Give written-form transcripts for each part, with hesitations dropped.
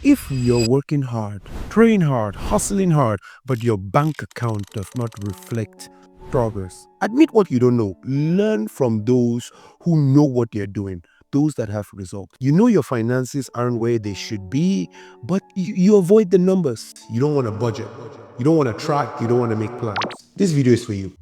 If you're working hard, praying hard, hustling hard, but your bank account does not reflect progress, admit what you don't know. Learn from those who know what they're doing, those that have results. You know your finances aren't where they should be, but you avoid the numbers. You don't want to budget. You don't want to track. You don't want to make plans. This video is for you.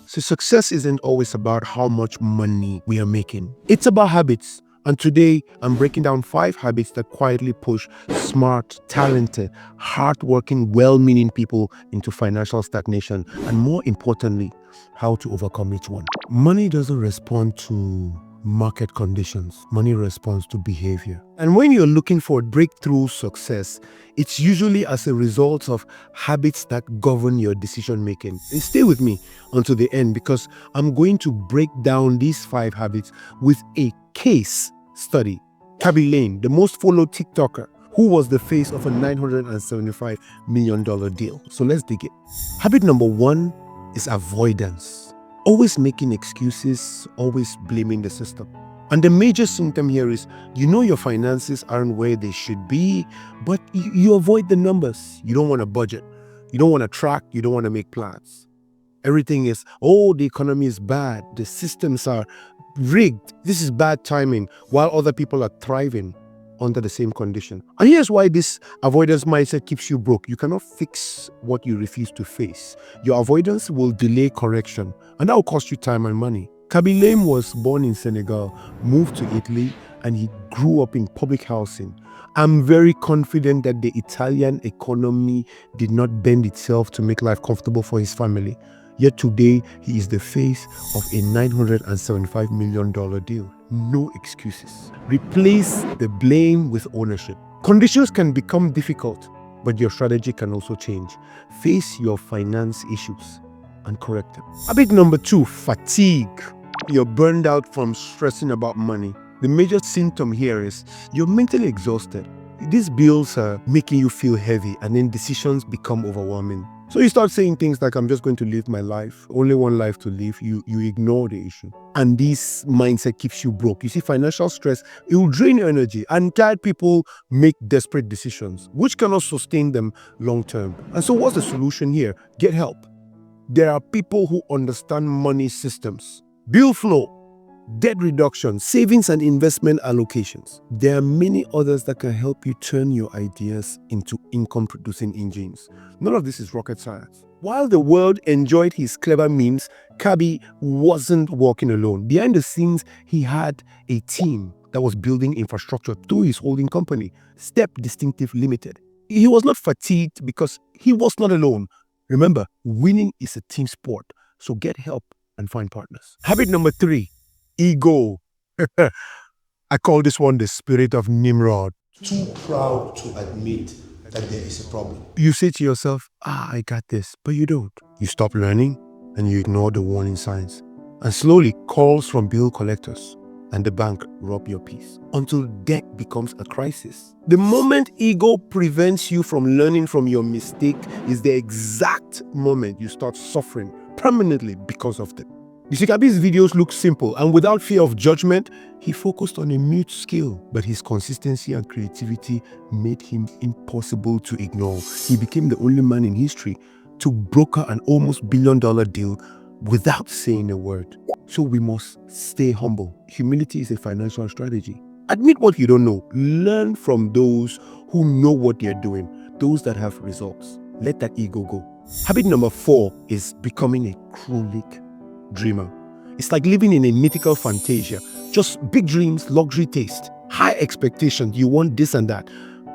So success isn't always about how much money we are making. It's about habits. And today, I'm breaking down 5 habits that quietly push smart, talented, hardworking, well-meaning people into financial stagnation, and more importantly, how to overcome each one. Money doesn't respond to market conditions. Money responds to behavior. And when you're looking for breakthrough success, it's usually as a result of habits that govern your decision making. And stay with me until the end, because I'm going to break down these 5 habits with a case study. Khaby Lame, the most followed TikToker, who was the face of a $975 million deal. So let's dig in. Habit number 1 is avoidance. Always making excuses, always blaming the system. And the major symptom here is, you know your finances aren't where they should be, but you avoid the numbers. You don't want to budget. You don't want to track. You don't want to make plans. Everything is, oh, the economy is bad. The systems are rigged. This is bad timing, while other people are thriving under the same condition. And here's why this avoidance mindset keeps you broke. You cannot fix what you refuse to face. Your avoidance will delay correction, and that will cost you time and money. Khaby Lame was born in Senegal, moved to Italy, and he grew up in public housing. I'm very confident that the Italian economy did not bend itself to make life comfortable for his family. Yet today, he is the face of a $975 million deal. No excuses. Replace the blame with ownership. Conditions can become difficult, but your strategy can also change. Face your finance issues and correct them. Habit number 2, fatigue. You're burned out from stressing about money. The major symptom here is you're mentally exhausted. These bills are making you feel heavy, and then decisions become overwhelming. So you start saying things like, I'm just going to live my life, only one life to live. You ignore the issue. And this mindset keeps you broke. You see, financial stress, it will drain your energy. And tired people make desperate decisions, which cannot sustain them long term. And so what's the solution here? Get help. There are people who understand money systems, bill flow, debt reduction, savings and investment allocations. There are many others that can help you turn your ideas into income-producing engines. None of this is rocket science. While the world enjoyed his clever memes, Khaby wasn't working alone. Behind the scenes, he had a team that was building infrastructure through his holding company, Step Distinctive Limited. He was not fatigued because he was not alone. Remember, winning is a team sport, so get help and find partners. Habit number 3. Ego. I call this one the spirit of Nimrod. Too proud to admit that there is a problem. You say to yourself, I got this, but you don't. You stop learning and you ignore the warning signs. And slowly, calls from bill collectors and the bank rob your peace until debt becomes a crisis. The moment ego prevents you from learning from your mistake is the exact moment you start suffering permanently because of them. You see, Khaby's videos look simple, and without fear of judgment, he focused on a mute skill, but his consistency and creativity made him impossible to ignore. He became the only man in history to broker an almost $1 billion deal without saying a word. So we must stay humble. Humility is a financial strategy. Admit what you don't know. Learn from those who know what they're doing, those that have results. Let that ego go. Habit number 4 is becoming a chronic dreamer. It's like living in a mythical fantasia. Just big dreams, luxury taste, high expectations. You want this and that,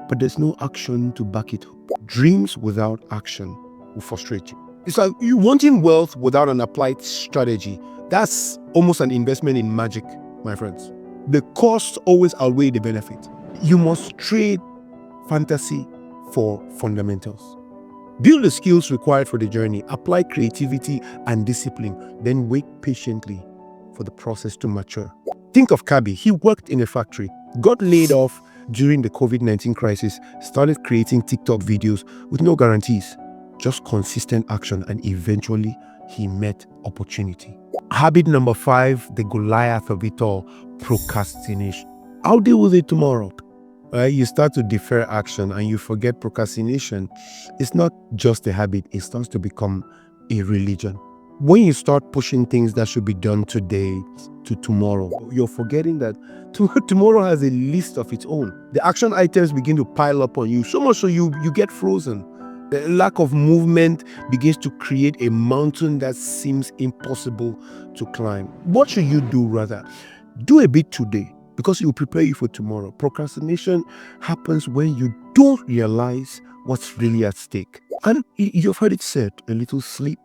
but there's no action to back it up. Dreams without action will frustrate you. It's like you wanting wealth without an applied strategy. That's almost an investment in magic, my friends. The costs always outweigh the benefit. You must trade fantasy for fundamentals. Build the skills required for the journey, apply creativity and discipline, then wait patiently for the process to mature. Think of Khaby. He worked in a factory, got laid off during the COVID-19 crisis, started creating TikTok videos with no guarantees, just consistent action, and eventually he met opportunity. Habit number 5, the Goliath of it all, procrastination. I'll deal with it tomorrow. Right? You start to defer action and you forget procrastination. It's not just a habit, it starts to become a religion. When you start pushing things that should be done today to tomorrow, you're forgetting that tomorrow has a list of its own. The action items begin to pile up on you, so much so you get frozen. The lack of movement begins to create a mountain that seems impossible to climb. What should you do rather? Do a bit today because it will prepare you for tomorrow. Procrastination happens when you don't realize what's really at stake. And you've heard it said, a little sleep,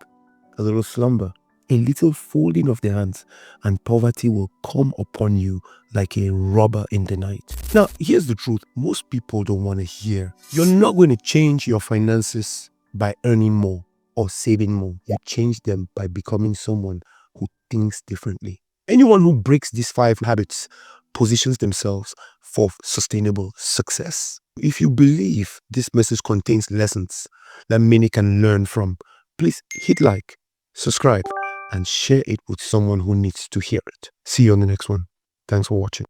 a little slumber, a little folding of the hands, and poverty will come upon you like a robber in the night. Now, here's the truth. Most people don't want to hear. You're not going to change your finances by earning more or saving more. You change them by becoming someone who thinks differently. Anyone who breaks these 5 habits positions themselves for sustainable success. If you believe this message contains lessons that many can learn from, please hit like, subscribe, and share it with someone who needs to hear it. See you on the next one. Thanks for watching.